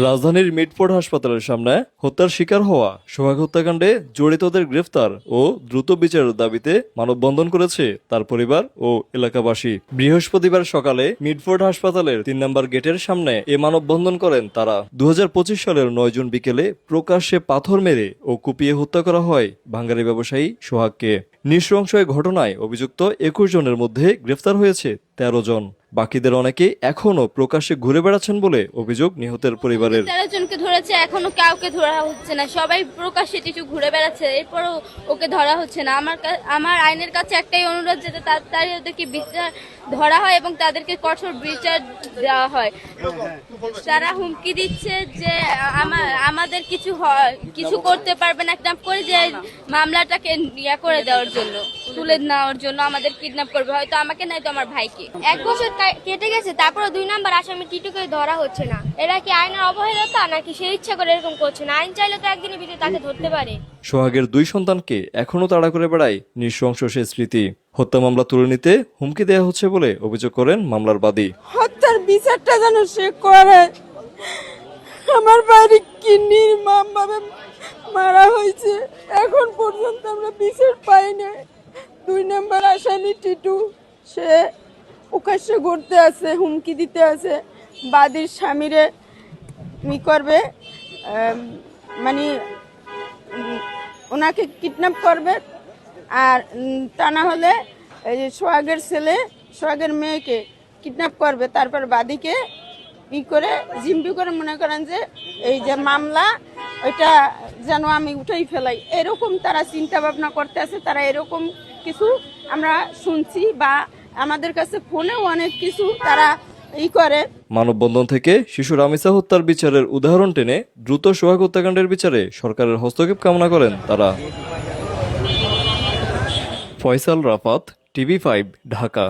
রাজধানীর মিটফোর্ড হাসপাতালের সামনে হত্যার শিকার হওয়া সোহাগ হত্যাকাণ্ডে জড়িতদের গ্রেফতার ও দ্রুত বিচারের দাবিতে মানববন্ধন করেছে তার পরিবার ও এলাকাবাসী। বৃহস্পতিবার সকালে মিটফোর্ড হাসপাতালের ৩ নম্বর গেটের সামনে এ মানববন্ধন করেন তারা। ২০২৫ সালের ৯ জুন বিকেলে প্রকাশ্যে পাথর মেরে ও কুপিয়ে হত্যা করা হয় ভাঙ্গারি ব্যবসায়ী সোহাগকে। নৃশংস এই ঘটনায় অভিযুক্ত ২১ জনের মধ্যে গ্রেফতার হয়েছে ১৩ জন। বাকিদের অনেকে এখনো প্রকাশ্যে ঘুরে বেড়াচ্ছেন বলে অভিযোগ নিহতের পরিবারের। ১৩ জনকে ধরেছে, এখনো কাউকে ধরা হচ্ছে না, সবাই প্রকাশ্যে কিছু ঘুরে বেড়াচ্ছে, এরপরও ওকে ধরা হচ্ছে না। আমার আইনের কাছে একটাই অনুরোধ, যাতে তাদেরকে বিচার ধরা হয় এবং তাদেরকে কঠোর বিচার দেওয়া হয়। তারা হুমকি দিচ্ছে যে আমাদের কিছু করতে পারবে না, কিডন্যাপ করে যে মামলাটাকে করে দেওয়ার জন্য, তুলে নেওয়ার জন্য আমাদের কিডন্যাপ করবে, হয়তো আমাকে নয়তো আমার ভাইকে। ১ বছর কেটে গেছে, তারপরে ২ নম্বর আসামি টিটুকে ধরা হচ্ছে না। এরা কি আইনের অবহেলতা নাকি সে ইচ্ছা করে এরকম করছে না? আইন চাইলে তো একদিনের ভিতরে তাকে ধরতে পারে। সোহাগের ২ সন্তানকে এখনো তাড়া করে বেড়ায় নৃশংস সে স্মৃতি। হত্যা মামলা তুলে নিতে হুমকি দেওয়া হচ্ছে বলে অভিযোগ করেন মামলার বাদী। হত্যার বিচারটা যেন সে করে। আমার বাড়ি কি নির্মম ভাবে মারা হয়েছে, এখন পর্যন্ত আমরা বিচার পাই না। ২ নম্বর আসামি টিটু, সে প্রকাশ্যে ঘুরতে আছে, হুমকি দিতে আছে, বাদীর স্বামীরে করবে, মানে ওনাকে কিডন্যাপ করবে, আর তা না হলে এই যে সোহাগের ছেলে, সোহাগের মেয়েকে কিডন্যাপ করবে, তারপর বাদীকে করে জিম্পি করে মনে করেন যে এই যে মামলা, ওইটা যেন আমি উঠেই ফেলাই, এরকম তারা চিন্তা ভাবনা করতে আছে। তারা এরকম কিছু আমরা শুনছি, বা আমাদের কাছে ফোনেও অনেক কিছু তারা করে। মানববন্ধন থেকে শিশু রামিসা হত্যার বিচারের উদাহরণ টেনে দ্রুত সোহাগ হত্যাকাণ্ডের বিচারে সরকারের হস্তক্ষেপ কামনা করেন তারা। ফয়সাল রাফাত, টিভি5, ঢাকা।